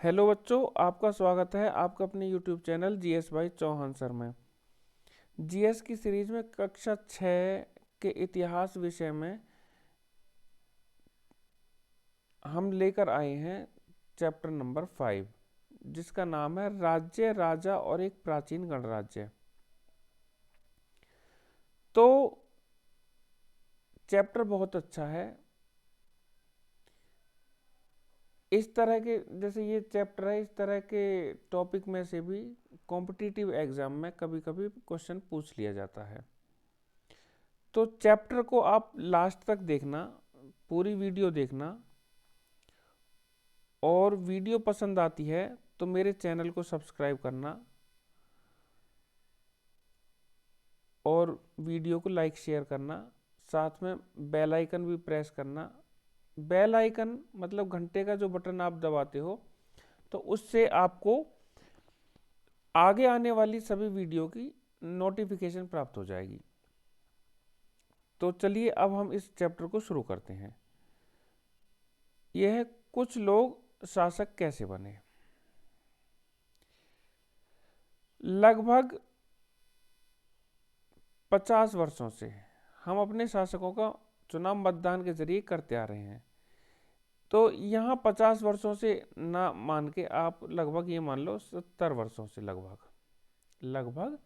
Hello बच्चों, आपका स्वागत है आपका अपने YouTube channel GS by Chauhan sir में। जीएस की सीरीज में कक्षा 6 के इतिहास विषय में हम लेकर आए हैं चैप्टर नंबर 5, जिसका नाम है राज्य, राजा और एक प्राचीन गणराज्य। तो चैप्टर बहुत अच्छा है। इस तरह के जैसे ये चैप्टर है, इस तरह के टॉपिक में से भी कॉम्पिटिटिव एग्जाम में कभी कभी क्वेश्चन पूछ लिया जाता है। तो चैप्टर को आप लास्ट तक देखना, पूरी वीडियो देखना, और वीडियो पसंद आती है तो मेरे चैनल को सब्सक्राइब करना और वीडियो को लाइक शेयर करना, साथ में बेल आइकन भी प्रेस करना। बेल आइकन मतलब घंटे का जो बटन आप दबाते हो, तो उससे आपको आगे आने वाली सभी वीडियो की नोटिफिकेशन प्राप्त हो जाएगी। तो चलिए अब हम इस चैप्टर को शुरू करते हैं। यह है कुछ लोग शासक कैसे बने। लगभग 50 वर्षों से हम अपने शासकों का चुनाव मतदान के जरिए करते आ रहे हैं। तो यहाँ 50 वर्षों से ना मान के आप लगभग ये मान लो 70 वर्षों से, लगभग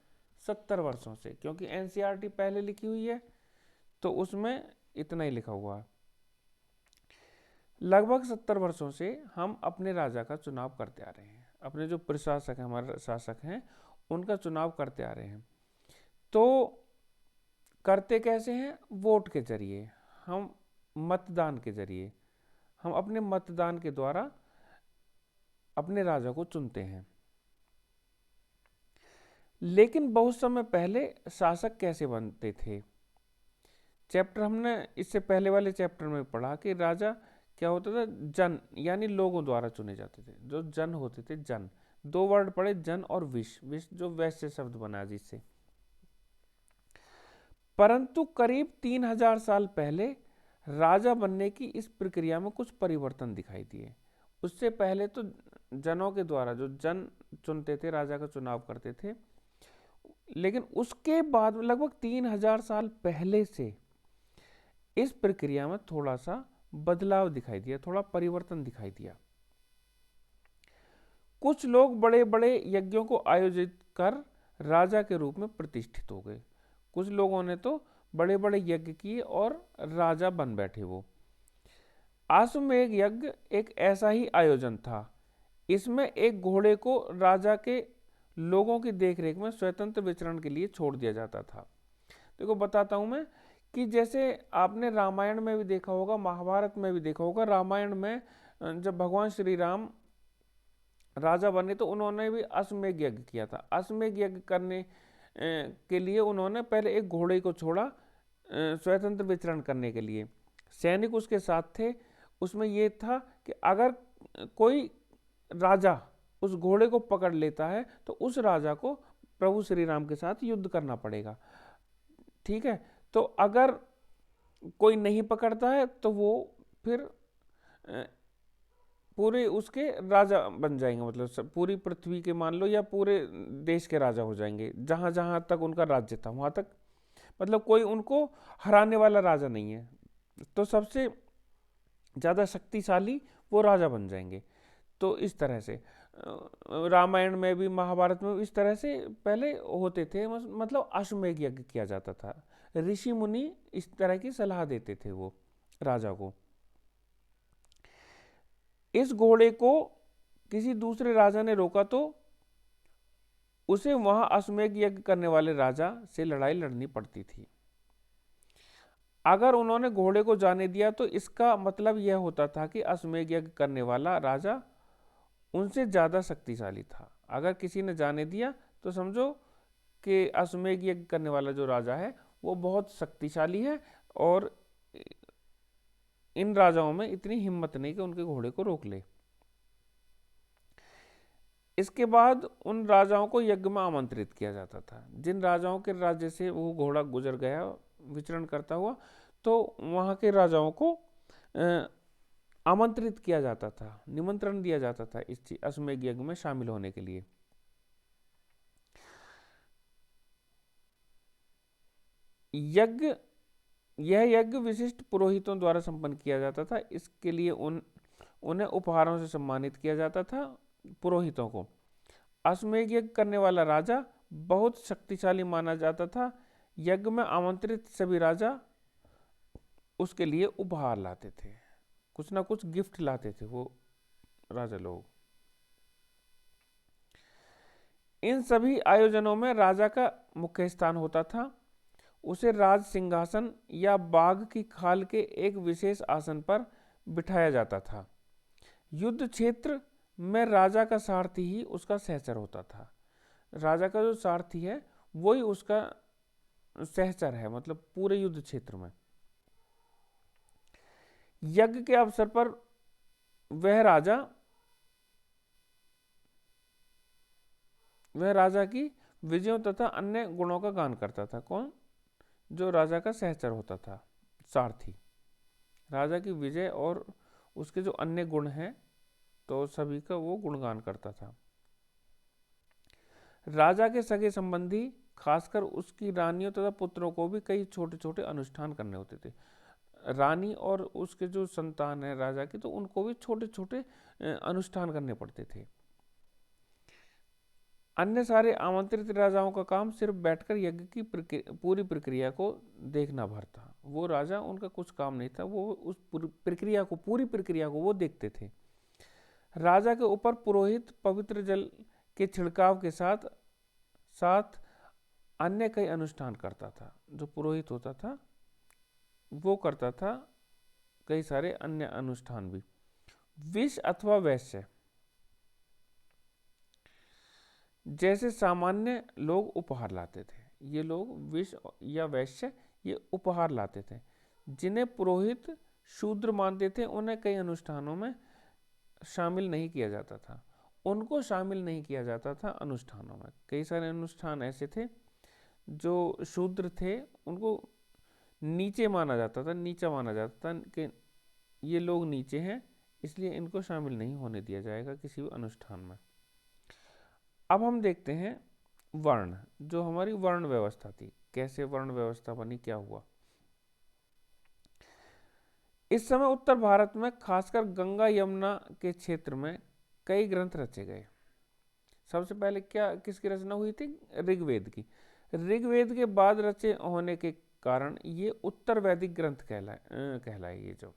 70 वर्षों से, क्योंकि एनसीईआरटी पहले लिखी हुई है तो उसमें इतना ही लिखा हुआ है। लगभग 70 वर्षों से हम अपने राजा का चुनाव करते आ रहे हैं। अपने जो प्रशासक हैं, हमारे शासक हैं, उनका चुनाव करते आ रहे हैं। तो करते कैसे हैं? वोट के जरिए, हम मतदान के जरिए, हम अपने मतदान के द्वारा अपने राजा को चुनते हैं। लेकिन बहुत समय पहले शासक कैसे बनते थे? चैप्टर हमने इससे पहले वाले चैप्टर में पढ़ा कि राजा क्या होता था, जन यानी लोगों द्वारा चुने जाते थे। जो जन होते थे, जन, दो वर्ड पढ़े, जन और विश, विश जो वैश्य शब्द बना जिससे। परंतु करीब 3000 साल पहले राजा बनने की इस प्रक्रिया में कुछ परिवर्तन दिखाई दिए। उससे पहले तो जनों के द्वारा जो जन चुनते थे, राजा का चुनाव करते थे, लेकिन उसके बाद लगभग 3000 साल पहले से इस प्रक्रिया में थोड़ा सा बदलाव दिखाई दिया, थोड़ा परिवर्तन दिखाई दिया। कुछ लोग बड़े बड़े यज्ञों को आयोजित कर राजा के रूप में प्रतिष्ठित हो गए। कुछ लोगों ने तो बड़े बड़े यज्ञ किए और राजा बन बैठे। वो अश्वमेध यज्ञ एक ऐसा ही आयोजन था। इसमें एक घोड़े को राजा के लोगों की देखरेख में स्वतंत्र विचरण के लिए छोड़ दिया जाता था। देखो बताता हूं मैं कि जैसे आपने रामायण में भी देखा होगा, महाभारत में भी देखा होगा। रामायण में जब भगवान श्री राम राजा बने तो उन्होंने भी अश्वमेध यज्ञ किया था। अश्वमेध यज्ञ करने के लिए उन्होंने पहले एक घोड़े को छोड़ा स्वतंत्र विचरण करने के लिए। सैनिक उसके साथ थे। उसमें यह था कि अगर कोई राजा उस घोड़े को पकड़ लेता है तो उस राजा को प्रभु श्री राम के साथ युद्ध करना पड़ेगा। ठीक है, तो अगर कोई नहीं पकड़ता है तो वो फिर पूरे उसके राजा बन जाएंगे, मतलब पूरी पृथ्वी के मान लो, या पूरे देश के राजा हो जाएंगे। जहां जहां तक उनका राज्य था वहां तक, मतलब कोई उनको हराने वाला राजा नहीं है, तो सबसे ज्यादा शक्तिशाली वो राजा बन जाएंगे। तो इस तरह से रामायण में भी, महाभारत में भी इस तरह से पहले होते थे। मतलब अश्वमेध यज्ञ किया जाता था। ऋषि मुनि इस तरह की सलाह देते थे वो राजा को। इस घोड़े को किसी दूसरे राजा ने रोका तो उसे वहां अश्वमेध यज्ञ करने वाले राजा से लड़ाई लड़नी पड़ती थी। अगर उन्होंने घोड़े को जाने दिया तो इसका मतलब यह होता था कि अश्वमेध यज्ञ करने वाला राजा उनसे ज्यादा शक्तिशाली था। अगर किसी ने जाने दिया तो समझो कि अश्वमेध यज्ञ करने वाला जो राजा है वो बहुत शक्तिशाली है, और इन राजाओं में इतनी हिम्मत नहीं कि उनके घोड़े को रोक ले। इसके बाद उन राजाओं को यज्ञ में आमंत्रित किया जाता था। जिन राजाओं के राज्य से वो घोड़ा गुजर गया विचरण करता हुआ, तो वहां के राजाओं को आमंत्रित किया जाता था, निमंत्रण दिया जाता था इस अश्वमेध यज्ञ में शामिल होने के लिए। यज्ञ यह यज्ञ विशिष्ट पुरोहितों द्वारा संपन्न किया जाता था। इसके लिए उन्हें उपहारों से सम्मानित किया जाता था, पुरोहितों को। अश्वमेध यज्ञ करने वाला राजा बहुत शक्तिशाली माना जाता था। यज्ञ में आमंत्रित सभी राजा उसके लिए उपहार लाते थे, कुछ ना कुछ गिफ्ट लाते थे वो राजा लोग। इन सभी आयोजनों में राजा का मुख्य स्थान होता था। उसे राज सिंहासन या बाघ की खाल के एक विशेष आसन पर बिठाया जाता था। युद्ध क्षेत्र में राजा का सारथी ही उसका सहचर होता था। राजा का जो सारथी है वही उसका सहचर है, मतलब पूरे युद्ध क्षेत्र में। यज्ञ के अवसर पर वह राजा की विजयों तथा अन्य गुणों का गान करता था। कौन? जो राजा का सहचर होता था, सारथी। राजा की विजय और उसके जो अन्य गुण हैं तो सभी का वो गुणगान करता था। राजा के सगे संबंधी, खासकर उसकी रानियों तथा पुत्रों को भी कई छोटे छोटे अनुष्ठान करने होते थे। रानी और उसके जो संतान है राजा की, तो उनको भी छोटे छोटे अनुष्ठान करने पड़ते थे। अन्य सारे आमंत्रित राजाओं का काम सिर्फ बैठकर यज्ञ की पूरी प्रक्रिया को देखना भर था। वो राजा, उनका कुछ काम नहीं था, वो उस पूरी प्रक्रिया को वो देखते थे। राजा के ऊपर पुरोहित पवित्र जल के छिड़काव के साथ साथ अन्य कई अनुष्ठान करता था। जो पुरोहित होता था वो करता था कई सारे अन्य अनुष्ठान भी। विष अथवा वैश्य, जैसे सामान्य लोग उपहार लाते थे, ये लोग विष या वैश्य ये उपहार लाते थे। जिन्हें पुरोहित शूद्र मानते थे उन्हें कई अनुष्ठानों में शामिल नहीं किया जाता था। उनको शामिल नहीं किया जाता था अनुष्ठानों में। कई सारे अनुष्ठान ऐसे थे जो शूद्र थे उनको नीचे माना जाता था, नीचा माना जाता था कि ये लोग नीचे हैं, इसलिए इनको शामिल नहीं होने दिया जाएगा किसी भी अनुष्ठान में। अब हम देखते हैं वर्ण, जो हमारी वर्ण व्यवस्था थी, कैसे वर्ण व्यवस्था बनी, क्या हुआ। इस समय उत्तर भारत में खासकर गंगा यमुना के क्षेत्र में कई ग्रंथ रचे गए। सबसे पहले किसकी रचना हुई थी? ऋग्वेद की। ऋग्वेद के बाद रचे होने के कारण ये उत्तर वैदिक ग्रंथ कहलाए। ये जो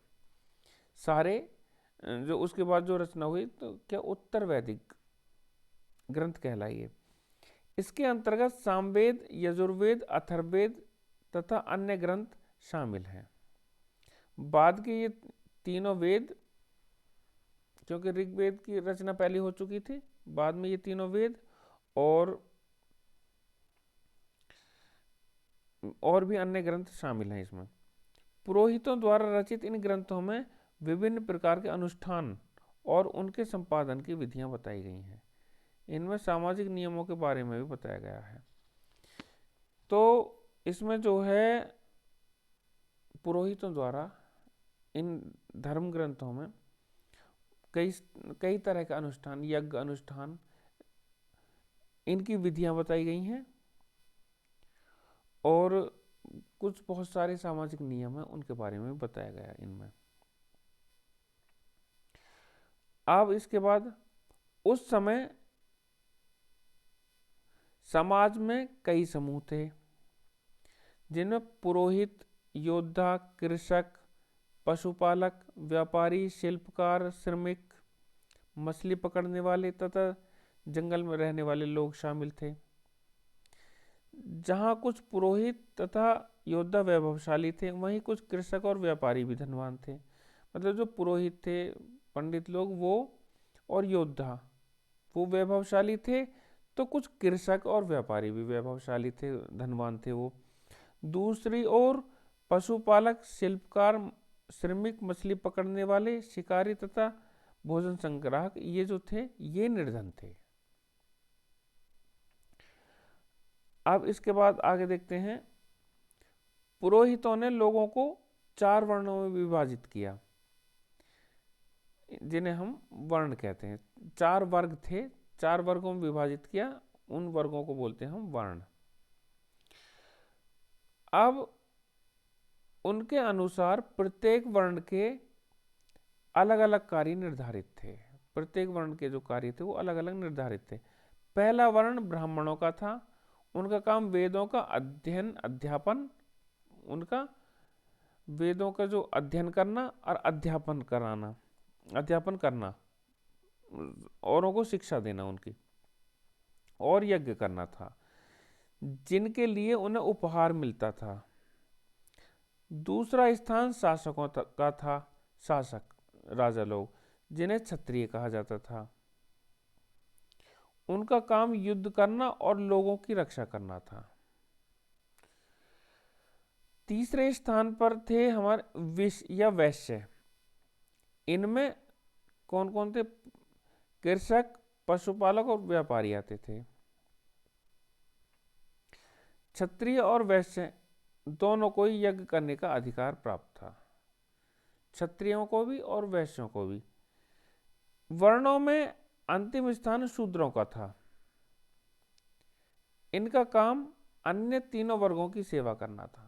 सारे जो उसके बाद जो रचना हुई तो क्या उत्तर वैदिक ग्रंथ कहलाइए। इसके अंतर्गत सामवेद, यजुर्वेद, अथर्ववेद तथा अन्य ग्रंथ शामिल हैं। बाद के ये तीनों वेद, क्योंकि ऋग्वेद की रचना पहले हो चुकी थी, बाद में ये तीनों वेद और भी अन्य ग्रंथ शामिल हैं इसमें। पुरोहितों द्वारा रचित इन ग्रंथों में विभिन्न प्रकार के अनुष्ठान और उनके संपादन की विधियां बताई गई हैं। इनमें सामाजिक नियमों के बारे में भी बताया गया है। तो इसमें जो है पुरोहितों द्वारा इन धर्म ग्रंथों में कई तरह के अनुष्ठान, यज्ञ अनुष्ठान, इनकी विधियां बताई गई हैं और कुछ बहुत सारे सामाजिक नियम हैं उनके बारे में बताया गया इनमें। अब इसके बाद उस समय समाज में कई समूह थे जिनमें पुरोहित, योद्धा, कृषक, पशुपालक, व्यापारी, शिल्पकार, श्रमिक, मछली पकड़ने वाले तथा जंगल में रहने वाले लोग शामिल थे। जहाँ कुछ पुरोहित तथा योद्धा वैभवशाली थे, वहीं कुछ कृषक और व्यापारी भी धनवान थे। मतलब जो पुरोहित थे, पंडित लोग, वो और योद्धा वो वैभवशाली थे, तो कुछ कृषक और व्यापारी भी वैभवशाली थे, धनवान थे वो। दूसरी ओर पशुपालक, शिल्पकार, श्रमिक, मछली पकड़ने वाले, शिकारी तथा भोजन संग्राहक, ये जो थे ये निर्धन थे। अब इसके बाद आगे देखते हैं। पुरोहितों ने लोगों को 4 वर्णों में विभाजित किया। जिन्हें हम वर्ण कहते हैं। 4 वर्ग थे, 4 वर्गों में विभाजित किया, उन वर्गों को बोलते हैं हम वर्ण। अब उनके अनुसार प्रत्येक वर्ण के अलग अलग कार्य निर्धारित थे। प्रत्येक वर्ण के जो कार्य थे वो अलग अलग निर्धारित थे। पहला वर्ण ब्राह्मणों का था। उनका काम वेदों का अध्ययन अध्यापन, उनका वेदों का जो अध्ययन करना और अध्यापन करना, औरों को शिक्षा देना उनकी, और यज्ञ करना था, जिनके लिए उन्हें उपहार मिलता था। दूसरा स्थान शासकों का था। शासक, राजा लोग, जिन्हें क्षत्रिय कहा जाता था। उनका काम युद्ध करना और लोगों की रक्षा करना था। तीसरे स्थान पर थे हमारे विश्य या वैश्य। इनमें कौन कौन थे? कृषक, पशुपालक और व्यापारी आते थे। क्षत्रिय और वैश्य दोनों को ही यज्ञ करने का अधिकार प्राप्त था, क्षत्रियों को भी और वैश्यों को भी। वर्णों में अंतिम स्थान शूद्रों का था। इनका काम अन्य तीनों वर्गों की सेवा करना था।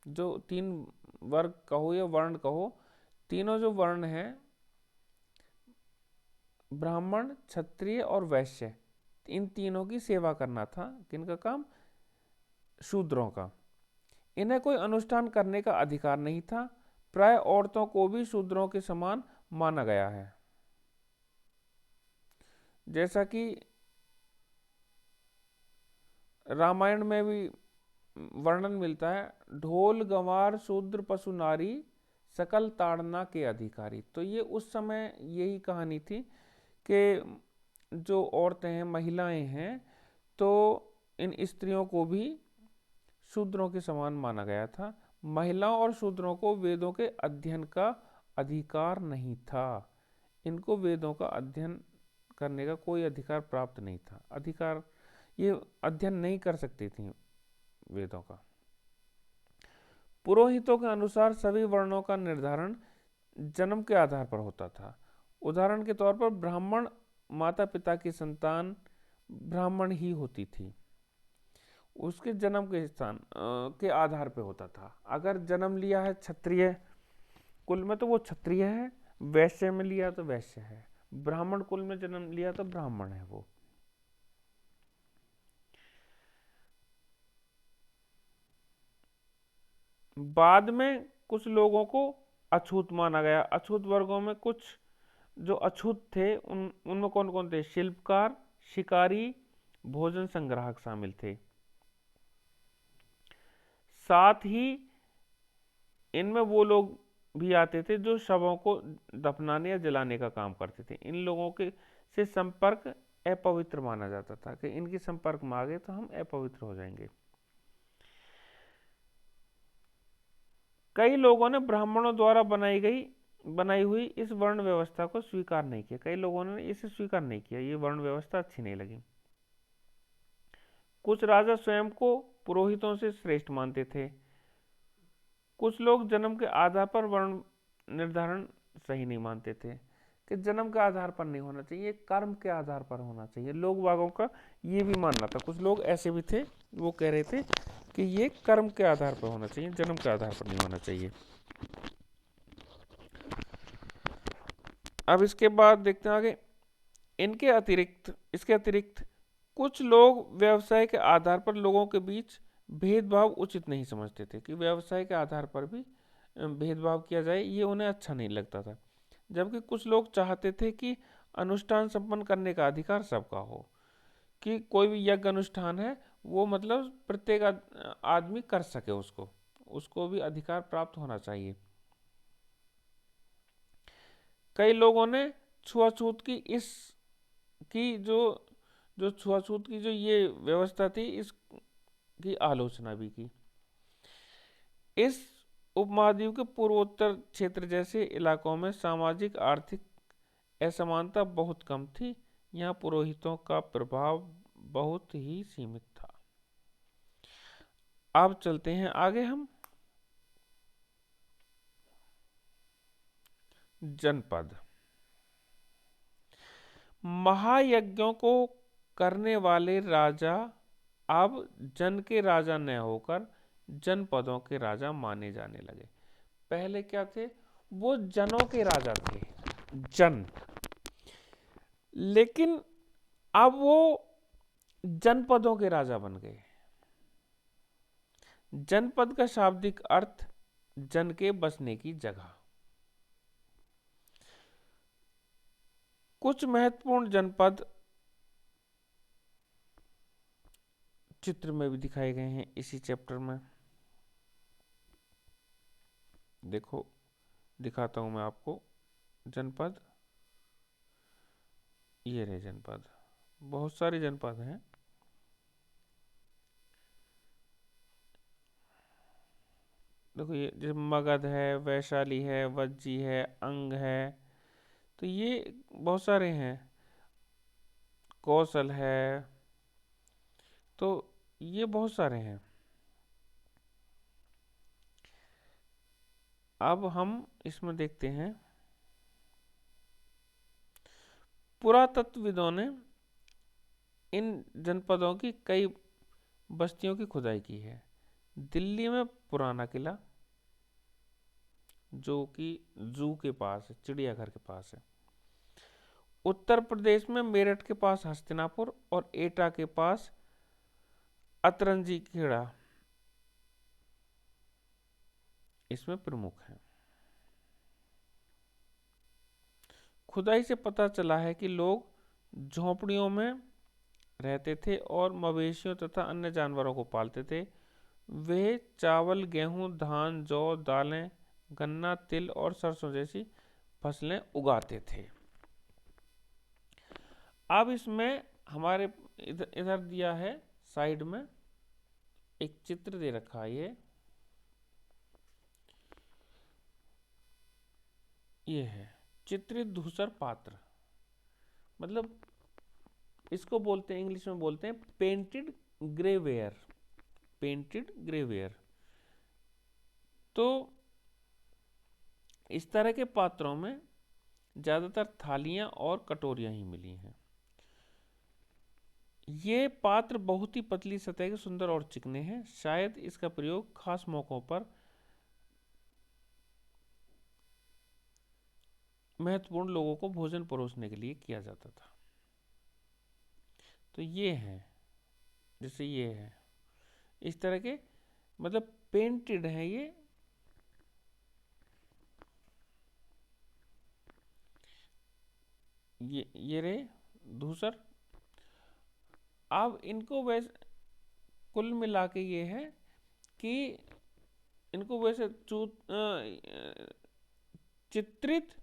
जो 3 वर्ग कहो या वर्ण कहो, तीनों जो वर्ण हैं, ब्राह्मण, क्षत्रिय और वैश्य, इन तीनों की सेवा करना था। किनका काम? शूद्रों का। इन्हें कोई अनुष्ठान करने का अधिकार नहीं था। प्राय औरतों को भी शूद्रों के समान माना गया है। जैसा कि रामायण में भी वर्णन मिलता है, ढोल गंवार शूद्र पशु नारी सकल ताड़ना के अधिकारी। तो ये उस समय यही कहानी थी कि जो औरतें हैं, महिलाएं हैं, तो इन स्त्रियों को भी शूद्रों के समान माना गया था। महिलाओं और शूद्रों को वेदों के अध्ययन का अधिकार नहीं था। इनको वेदों का अध्ययन करने का कोई अधिकार प्राप्त नहीं था। ये अध्ययन नहीं कर सकती थी वेदों का। पुरोहितों के अनुसार सभी वर्णों का निर्धारण जन्म के आधार पर होता था। उदाहरण के तौर पर ब्राह्मण माता पिता की संतान ब्राह्मण ही होती थी, उसके जन्म के स्थान के आधार पर होता था। अगर जन्म लिया है क्षत्रिय कुल में तो वो क्षत्रिय है, वैश्य में लिया तो वैश्य है, ब्राह्मण कुल में जन्म लिया तो ब्राह्मण है वो। बाद में कुछ लोगों को अछूत माना गया। अछूत वर्गों में कुछ जो अछूत थे उनमें कौन कौन थे? शिल्पकार, शिकारी, भोजन संग्राहक शामिल थे। साथ ही इनमें वो लोग भी आते थे जो शवों को दफनाने या जलाने का काम करते थे। इन लोगों के से संपर्क अपवित्र माना जाता था कि इनके संपर्क में आ गए तो हम अपवित्र हो जाएंगे। कई लोगों ने ब्राह्मणों द्वारा बनाई हुई इस वर्ण व्यवस्था को स्वीकार नहीं किया। कई लोगों ने इसे स्वीकार नहीं किया, ये वर्ण व्यवस्था अच्छी नहीं लगी। कुछ राजा स्वयं को पुरोहितों से श्रेष्ठ मानते थे। कुछ लोग जन्म के आधार पर वर्ण निर्धारण सही नहीं मानते थे कि जन्म के आधार पर नहीं होना चाहिए, कर्म के आधार पर होना चाहिए। लोग बागों का ये भी मानना था। कुछ लोग ऐसे भी थे, वो कह रहे थे कि ये कर्म के आधार पर होना चाहिए, जन्म के आधार पर नहीं होना चाहिए। अब इसके बाद देखते हैं आगे। इसके अतिरिक्त कुछ लोग व्यवसाय के आधार पर लोगों के बीच भेदभाव उचित नहीं समझते थे कि व्यवसाय के आधार पर भी भेदभाव किया जाए, ये उन्हें अच्छा नहीं लगता था। जबकि कुछ लोग चाहते थे कि अनुष्ठान संपन्न करने का अधिकार सबका हो, कि कोई भी यज्ञ अनुष्ठान है वो मतलब प्रत्येक आदमी कर सके, उसको भी अधिकार प्राप्त होना चाहिए। कई लोगों ने छुआछूत की जो छुआछूत की जो ये व्यवस्था थी इसकी आलोचना भी की। इस उपमहाद्वीप के पूर्वोत्तर क्षेत्र जैसे इलाकों में सामाजिक आर्थिक असमानता बहुत कम थी। यहाँ पुरोहितों का प्रभाव बहुत ही सीमित था। अब चलते हैं आगे हम। जनपद। महायज्ञों को करने वाले राजा अब जन के राजा न होकर जनपदों के राजा माने जाने लगे। पहले क्या थे? वो जनों के राजा थे, जन। लेकिन अब वो जनपदों के राजा बन गए। जनपद का शाब्दिक अर्थ जन के बसने की जगह। कुछ महत्वपूर्ण जनपद चित्र में भी दिखाए गए हैं इसी चैप्टर में। देखो, दिखाता हूं मैं आपको जनपद। ये रहे जनपद, बहुत सारे जनपद हैं। देखो, ये जैसे मगध है, वैशाली है, वज्जी है, अंग है, तो ये बहुत सारे हैं। कौशल है, तो ये बहुत सारे हैं। अब हम इसमें देखते हैं, पुरातत्वविदों ने इन जनपदों की कई बस्तियों की खुदाई की है। दिल्ली में पुराना किला, जो कि जू के पास है, चिड़ियाघर के पास है। उत्तर प्रदेश में मेरठ के पास हस्तिनापुर और एटा के पास अतरंजी खेड़ा इसमें प्रमुख है। खुदाई से पता चला है कि लोग झोंपड़ियों में रहते थे और मवेशियों तथा अन्य जानवरों को पालते थे। वे चावल, गेहूं, धान, जौ, दालें, गन्ना, तिल और सरसों जैसी फसलें उगाते थे। अब इसमें हमारे इधर दिया है, साइड में एक चित्र दे रखा है। ये है चित्रित धूसर पात्र, मतलब इसको बोलते हैं, इंग्लिश में बोलते हैं पेंटेड ग्रेवेयर। Painted grey ware. तो इस तरह के पात्रों में ज्यादातर थालियां और कटोरियां ही मिली हैं। ये पात्र बहुत ही पतली सतह के, सुंदर और चिकने हैं। शायद इसका प्रयोग खास मौकों पर महत्वपूर्ण लोगों को भोजन परोसने के लिए किया जाता था। तो ये है, जैसे ये है, इस तरह के, मतलब पेंटेड है ये रहे धूसर। अब इनको वैसे कुल मिला के ये है कि इनको वैसे चित्रित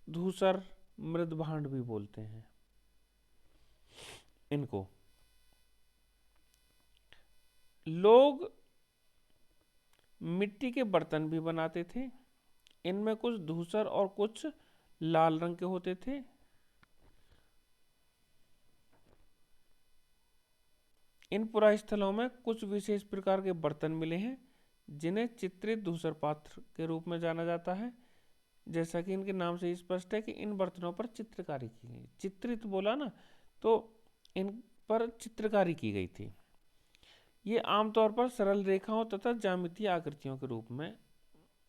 धूसर मृदभांड भी बोलते हैं इनको। लोग मिट्टी के बर्तन भी बनाते थे। इनमें कुछ धूसर और कुछ लाल रंग के होते थे। इन पुरास्थलों में कुछ विशेष प्रकार के बर्तन मिले हैं जिन्हें चित्रित धूसर पात्र के रूप में जाना जाता है। जैसा कि इनके नाम से स्पष्ट है कि इन बर्तनों पर चित्रकारी की गई। चित्रित बोला ना, तो इन पर चित्रकारी की गई थी। ये आमतौर पर सरल रेखाओं तथा ज्यामितीय आकृतियों के रूप में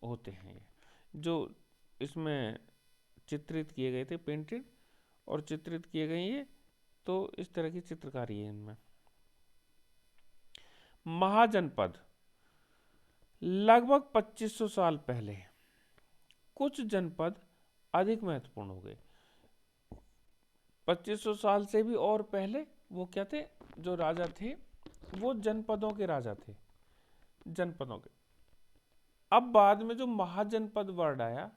होते हैं, जो इसमें चित्रित किए गए थे, पेंटेड और चित्रित किए गए ये। तो इस तरह की चित्रकारी है इनमें। महाजनपद लगभग 2500 साल पहले कुछ जनपद अधिक महत्वपूर्ण हो गए। 2500 साल से भी और पहले वो क्या थे? जो राजा थे वो जनपदों के राजा थे, जनपदों के। अब बाद में जो महाजनपद वर्ड आया,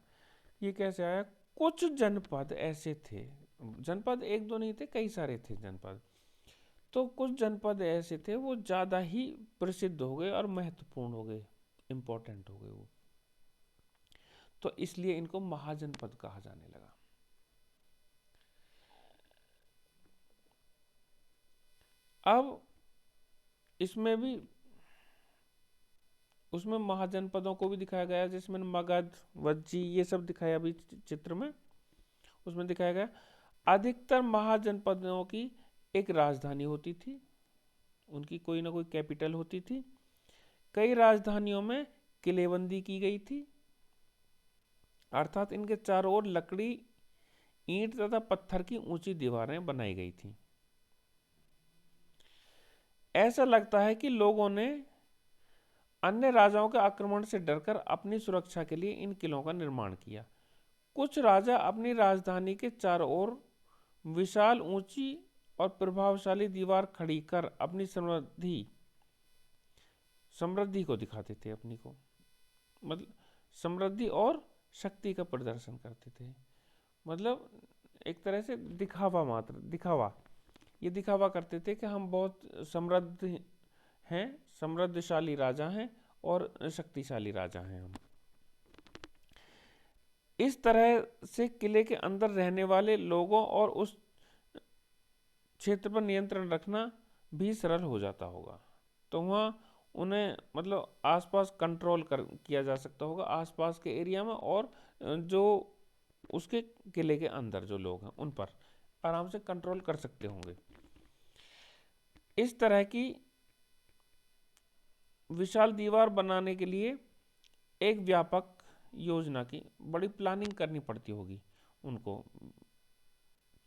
ये कैसे आया? कुछ जनपद ऐसे थे, जनपद एक दो नहीं थे, कई सारे थे जनपद। तो कुछ जनपद ऐसे थे वो ज्यादा ही प्रसिद्ध हो गए और महत्वपूर्ण हो गए, इंपॉर्टेंट हो गए वो, तो इसलिए इनको महाजनपद कहा जाने लगा। अब इसमें भी उसमें महाजनपदों को भी दिखाया गया, जिसमें मगध, वज्जी, ये सब दिखाया अभी चित्र में, उसमें दिखाया गया। अधिकतर महाजनपदों की एक राजधानी होती थी, उनकी कोई ना कोई कैपिटल होती थी। कई राजधानियों में किलेबंदी की गई थी, अर्थात इनके चारों ओर लकड़ी, ईंट तथा पत्थर की ऊंची दीवारें बनाई गई थी। ऐसा लगता है कि लोगों ने अन्य राजाओं के आक्रमण से डरकर अपनी सुरक्षा के लिए इन किलों का निर्माण किया। कुछ राजा अपनी राजधानी के चारों ओर विशाल, ऊंची और प्रभावशाली दीवार खड़ी कर अपनी समृद्धि को दिखाते थे, अपनी को मतलब समृद्धि और शक्ति का प्रदर्शन करते थे। मतलब एक तरह से दिखावा, मात्र दिखावा, ये दिखावा करते थे कि हम बहुत समृद्ध हैं, समृद्धशाली राजा हैं और शक्तिशाली राजा हैं हम। इस तरह से किले के अंदर रहने वाले लोगों और उस क्षेत्र पर नियंत्रण रखना भी सरल हो जाता होगा। तो वहाँ उन्हें मतलब आसपास कंट्रोल किया जा सकता होगा, आसपास के एरिया में, और जो उसके किले के अंदर जो लोग हैं उन पर आराम से कंट्रोल कर सकते होंगे। इस तरह की विशाल दीवार बनाने के लिए एक व्यापक योजना की बड़ी प्लानिंग करनी पड़ती होगी उनको,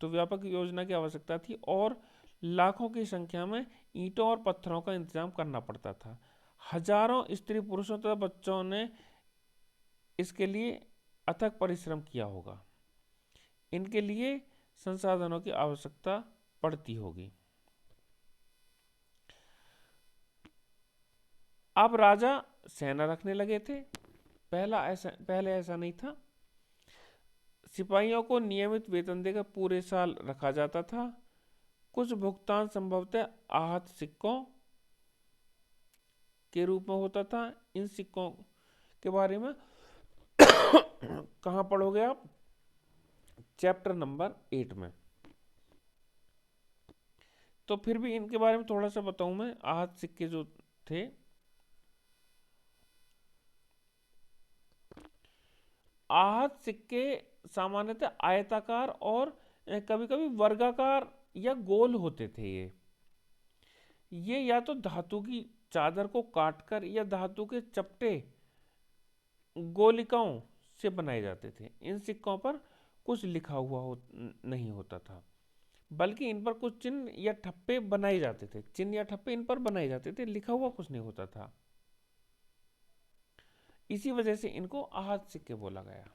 तो व्यापक योजना की आवश्यकता थी और लाखों की संख्या में ईंटों और पत्थरों का इंतजाम करना पड़ता था। हजारों स्त्री पुरुषों तथा बच्चों ने इसके लिए अथक परिश्रम किया होगा। इनके लिए संसाधनों की आवश्यकता पड़ती होगी। अब राजा सेना रखने लगे थे, पहले ऐसा नहीं था। सिपाहियों को नियमित वेतन देकर पूरे साल रखा जाता था। कुछ भुगतान संभवतः आहत सिक्कों के रूप में होता था। इन सिक्कों के बारे में कहाँ पढ़ोगे आप? चैप्टर नंबर 8 में। तो फिर भी इनके बारे में थोड़ा सा बताऊं मैं। आहत सिक्के जो थे, आहत सिक्के सामान्यतः आयताकार और कभी कभी वर्गाकार या गोल होते थे। ये या तो धातु की चादर को काटकर या धातु के चपटे गोलिकाओं से बनाए जाते थे। इन सिक्कों पर कुछ लिखा हुआ नहीं होता था, बल्कि इन पर कुछ चिन्ह या ठप्पे बनाए जाते थे। चिन्ह या ठप्पे इन पर बनाए जाते थे, लिखा हुआ कुछ नहीं होता था। इसी वजह से इनको आहत सिक्के बोला गया।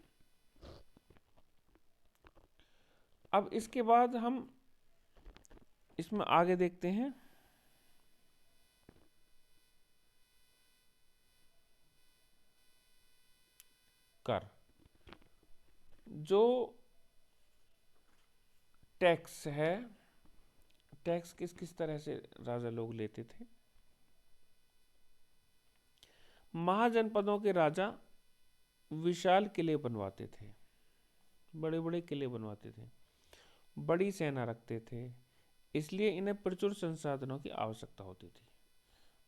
अब इसके बाद हम इसमें आगे देखते हैं। कर, जो टैक्स है, टैक्स किस किस तरह से राजा लोग लेते थे। महाजनपदों के राजा विशाल किले बनवाते थे, बड़े बड़े किले बनवाते थे, बड़ी सेना रखते थे, इसलिए इन्हें प्रचुर संसाधनों की आवश्यकता होती थी।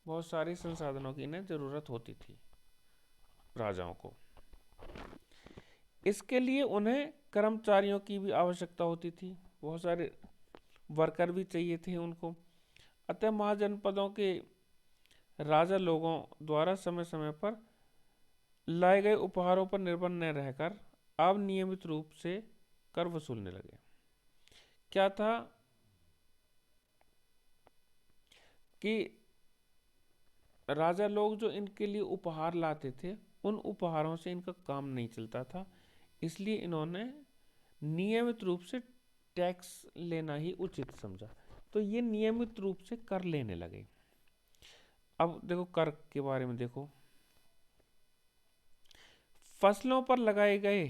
बहुत सारे संसाधनों की इन्हें जरूरत होती थी राजाओं को। इसके लिए उन्हें कर्मचारियों की भी आवश्यकता होती थी, बहुत सारे वर्कर भी चाहिए थे उनको। अतः महाजनपदों के राजा लोगों द्वारा समय समय पर लाए गए उपहारों पर निर्भर न रहकर अब नियमित रूप से कर वसूलने लगे। क्या था कि राजा लोग जो इनके लिए उपहार लाते थे, उन उपहारों से इनका काम नहीं चलता था, इसलिए इन्होंने नियमित रूप से टैक्स लेना ही उचित समझा। तो ये नियमित रूप से कर लेने लगे। अब देखो कर के बारे में देखो। फसलों पर लगाए गए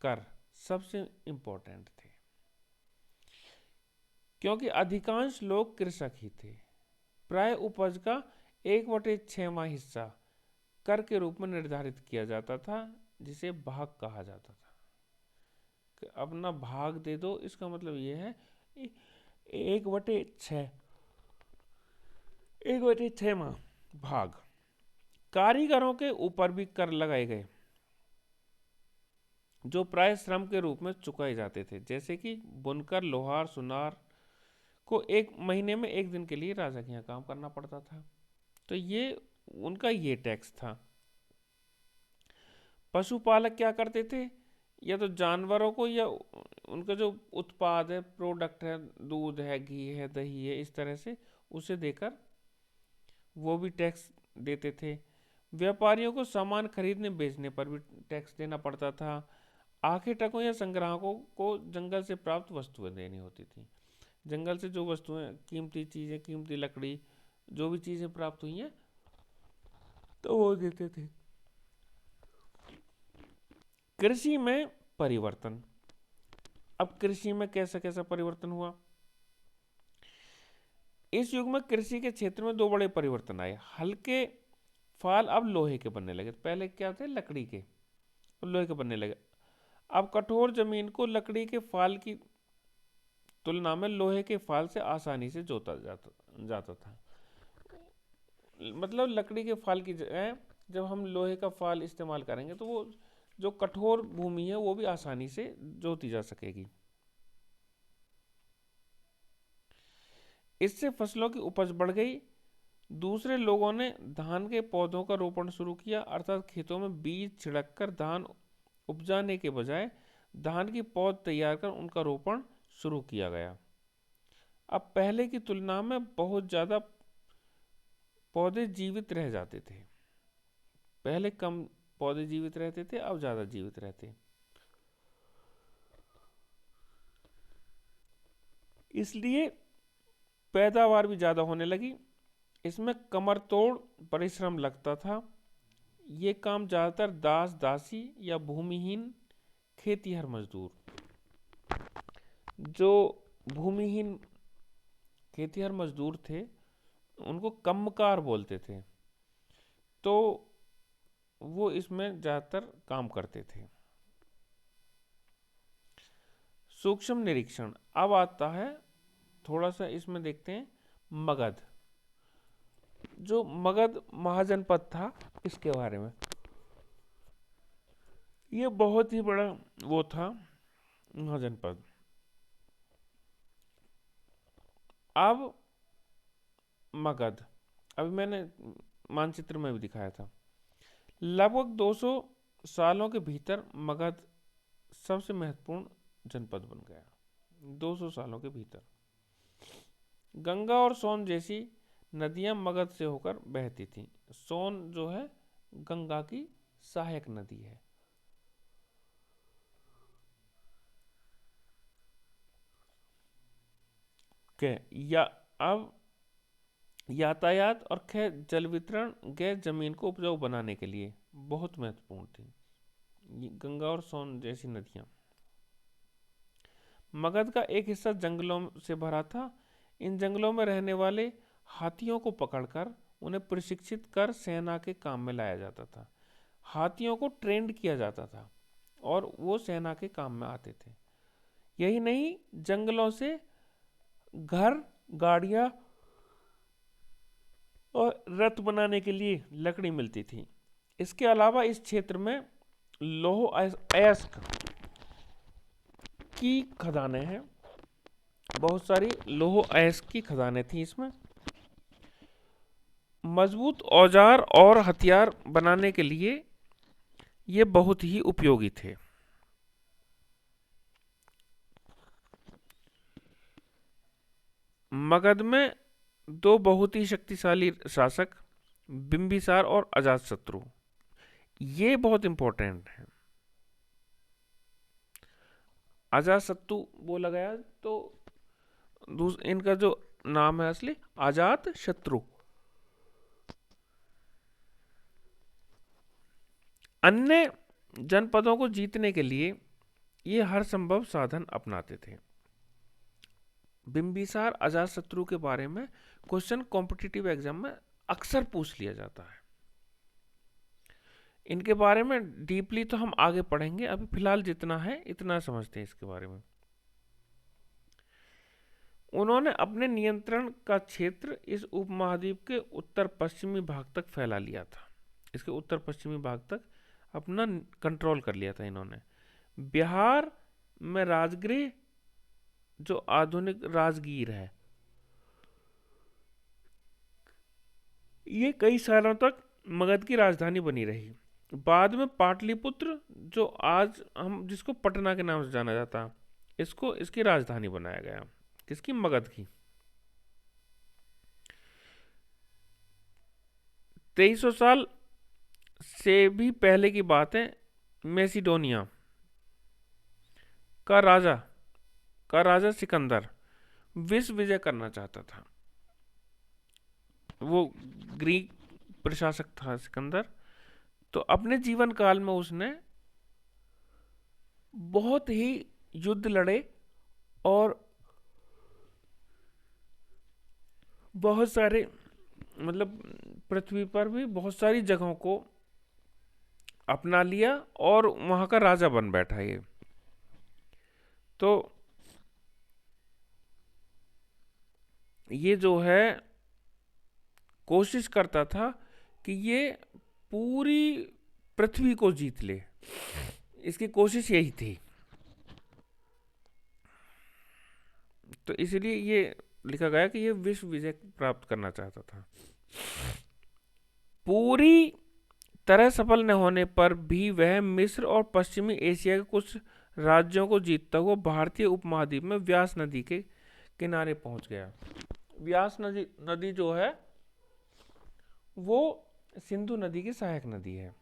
कर सबसे इंपॉर्टेंट थे, क्योंकि अधिकांश लोग कृषक ही थे। प्राय उपज का 1/6 हिस्सा कर के रूप में निर्धारित किया जाता था, जिसे भाग कहा जाता था। कि अपना भाग दे दो, इसका मतलब ये है 1/6 भाग कारीगरों के ऊपर भी कर लगाए गए जो प्राय श्रम के रूप में चुकाए जाते थे, जैसे कि बुनकर, लोहार, सुनार को एक महीने में एक दिन के लिए राजा के यहाँ काम करना पड़ता था। तो ये उनका ये टैक्स था। पशुपालक क्या करते थे, या तो जानवरों को या उनका जो उत्पाद है, प्रोडक्ट है, दूध है, घी है, दही है, इस तरह से उसे देकर वो भी टैक्स देते थे। व्यापारियों को सामान खरीदने बेचने पर भी टैक्स देना पड़ता था। आखेटकों या संग्राहकों को जंगल से प्राप्त वस्तुएं देनी होती थी। जंगल से जो वस्तुएं, कीमती चीज़ें, कीमती लकड़ी, जो भी चीज़ें प्राप्त हुई हैं तो वो देते थे। कृषि में परिवर्तन। अब कृषि में कैसा कैसा परिवर्तन हुआ। इस युग में कृषि के क्षेत्र में दो बड़े परिवर्तन आए। हल्के फाल अब लोहे के बनने लगे। पहले क्या थे, लकड़ी के, लोहे के बनने लगे। अब कठोर जमीन को लकड़ी के फाल की तुलना में लोहे के फाल से आसानी से जोता जाता था। मतलब लकड़ी के फाल की जगह जब हम लोहे का फाल इस्तेमाल करेंगे तो वो जो कठोर भूमि है वो भी आसानी से जोती जा सकेगी। इससे फसलों की उपज बढ़ गई। दूसरे लोगों ने धान के पौधों का रोपण शुरू किया, अर्थात खेतों में बीज छिड़क कर धान उपजाने के बजाय धान की पौध तैयार कर उनका रोपण शुरू किया गया। अब पहले की तुलना में बहुत ज़्यादा पौधे जीवित रह जाते थे। पहले कम पौधे जीवित रहते थे, अब ज़्यादा जीवित रहते। इसलिए पैदावार भी ज़्यादा होने लगी। इसमें कमर तोड़ परिश्रम लगता था। ये काम ज़्यादातर दास दासी या भूमिहीन खेतीहर मजदूर, जो भूमिहीन खेतीहर मजदूर थे उनको कम्मकार बोलते थे, तो वो इसमें ज़्यादातर काम करते थे। सूक्ष्म निरीक्षण। अब आता है थोड़ा सा, इसमें देखते हैं मगध। जो मगध महाजनपद था इसके बारे में, ये बहुत ही बड़ा वो था महाजनपद। अब मगध, अभी मैंने मानचित्र में भी दिखाया था। लगभग 200 सालों के भीतर मगध सबसे महत्वपूर्ण जनपद बन गया। 200 सालों के भीतर गंगा और सोन जैसी नदियां मगध से होकर बहती थीं। सोन जो है गंगा की सहायक नदी है। के या अब यातायात और जल वितरण गैस जमीन को उपजाऊ बनाने के लिए बहुत महत्वपूर्ण थी। ये गंगा और सोन जैसी नदियां। मगध का एक हिस्सा जंगलों से भरा था। इन जंगलों में रहने वाले हाथियों को पकड़कर उन्हें प्रशिक्षित कर सेना के काम में लाया जाता था। हाथियों को ट्रेंड किया जाता था और वो सेना के काम में आते थे। यही नहीं, जंगलों से घर, गाड़ियां और रथ बनाने के लिए लकड़ी मिलती थी। इसके अलावा इस क्षेत्र में लौह अयस्क की खदानें हैं। बहुत सारी लौह अयस्क की खदानें थी। इसमें मजबूत औजार और हथियार बनाने के लिए ये बहुत ही उपयोगी थे। मगध में दो बहुत ही शक्तिशाली शासक, बिंबिसार और अजातशत्रु, ये बहुत इंपॉर्टेंट है। अजातशत्रु बोला गया तो इनका जो नाम है असली अजात शत्रु। अन्य जनपदों को जीतने के लिए ये हर संभव साधन अपनाते थे। बिंबिसार अजातशत्रु के बारे में क्वेश्चन कॉम्पिटिटिव एग्जाम में अक्सर पूछ लिया जाता है। इनके बारे में डीपली तो हम आगे पढ़ेंगे, अभी फिलहाल जितना है इतना समझते हैं इसके बारे में। उन्होंने अपने नियंत्रण का क्षेत्र इस उपमहाद्वीप के उत्तर पश्चिमी भाग तक फैला लिया था। इसके उत्तर पश्चिमी भाग तक अपना कंट्रोल कर लिया था इन्होंने। बिहार में राजगृह, जो आधुनिक राजगीर है, ये कई सालों तक मगध की राजधानी बनी रही। बाद में पाटलिपुत्र, जो आज हम जिसको पटना के नाम से जाना जाता है, इसको इसकी राजधानी बनाया गया। किसकी? मगध की। 2300 साल से भी पहले की बात है। मैसिडोनिया का राजा सिकंदर विश्व विजय करना चाहता था। वो ग्रीक प्रशासक था सिकंदर। तो अपने जीवन काल में उसने बहुत ही युद्ध लड़े और बहुत सारे, मतलब पृथ्वी पर भी बहुत सारी जगहों को अपना लिया और वहां का राजा बन बैठा ये। तो ये जो है कोशिश करता था कि ये पूरी पृथ्वी को जीत ले, इसकी कोशिश यही थी। तो इसलिए ये लिखा गया कि ये विश्व विजय प्राप्त करना चाहता था। पूरी तरह सफल न होने पर भी वह मिस्र और पश्चिमी एशिया के कुछ राज्यों को जीतता हुआ भारतीय उपमहाद्वीप में व्यास नदी के किनारे पहुंच गया। व्यास नदी जो है वो सिंधु नदी की सहायक नदी है।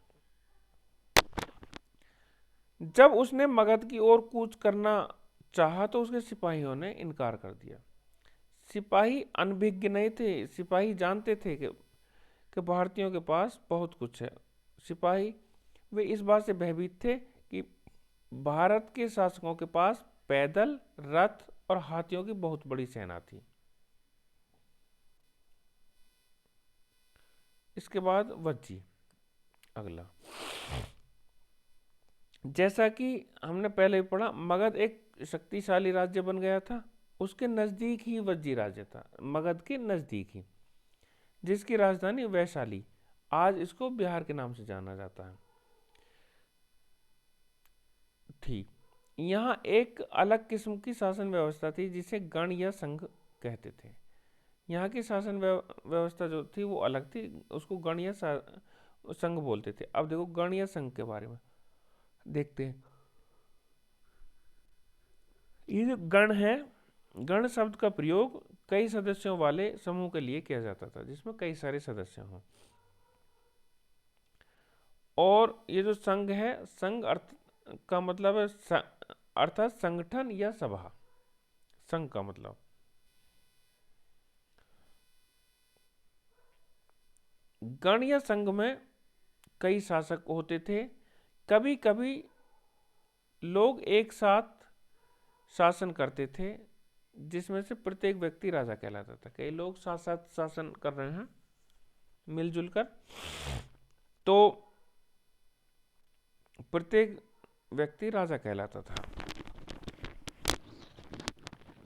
जब उसने मगध की ओर कूच करना चाहा तो उसके सिपाहियों ने इनकार कर दिया। सिपाही अनभिज्ञ नहीं थे, सिपाही जानते थे कि भारतीयों के पास बहुत कुछ है। सिपाही वे इस बात से भयभीत थे कि भारत के शासकों के पास पैदल, रथ और हाथियों की बहुत बड़ी सेना थी। इसके बाद वज्जी अगला। जैसा कि हमने पहले ही पढ़ा, मगध एक शक्तिशाली राज्य बन गया था। उसके नजदीक ही वज्जी राज्य था, मगध के नजदीक ही, जिसकी राजधानी वैशाली, आज इसको बिहार के नाम से जाना जाता है, थी। यहाँ एक अलग किस्म की शासन व्यवस्था थी जिसे गण या संघ कहते थे। यहाँ की शासन व्यवस्था जो थी वो अलग थी, उसको गण या संघ बोलते थे। अब देखो गण या संघ के बारे में देखते हैं। ये जो गण है, गण शब्द का प्रयोग कई सदस्यों वाले समूह के लिए किया जाता था, जिसमें कई सारे सदस्य हों। और ये जो संघ है, संघ अर्थ का मतलब है अर्थात संगठन या सभा। संघ का मतलब गण या संघ में कई शासक होते थे। कभी कभी लोग एक साथ शासन करते थे, जिसमें से प्रत्येक व्यक्ति राजा कहलाता था। कई लोग साथ साथ शासन कर रहे हैं मिलजुल कर, तो प्रत्येक व्यक्ति राजा कहलाता था।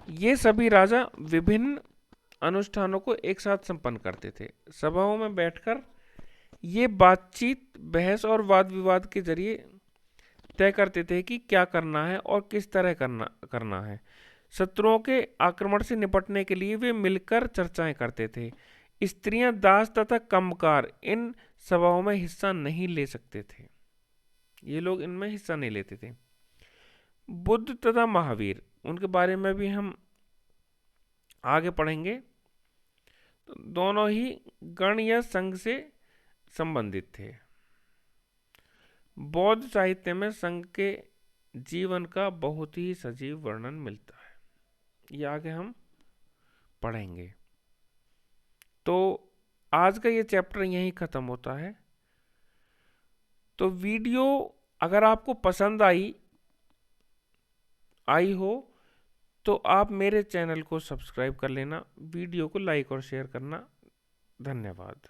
ये सभी राजा विभिन्न अनुष्ठानों को एक साथ संपन्न करते थे। सभाओं में बैठकर ये बातचीत, बहस और वाद विवाद के जरिए तय करते थे कि क्या करना है और किस तरह करना है। शत्रुओं के आक्रमण से निपटने के लिए वे मिलकर चर्चाएं करते थे। स्त्रियां, दास तथा कमकार इन सभाओं में हिस्सा नहीं ले सकते थे। ये लोग इनमें हिस्सा नहीं लेते थे। बुद्ध तथा महावीर, उनके बारे में भी हम आगे पढ़ेंगे। तो दोनों ही गण या संघ से संबंधित थे। बौद्ध साहित्य में संघ के जीवन का बहुत ही सजीव वर्णन मिलता है। ये आगे हम पढ़ेंगे। तो आज का ये चैप्टर यहीं ख़त्म होता है। तो वीडियो अगर आपको पसंद आई हो तो आप मेरे चैनल को सब्सक्राइब कर लेना, वीडियो को लाइक और शेयर करना। धन्यवाद।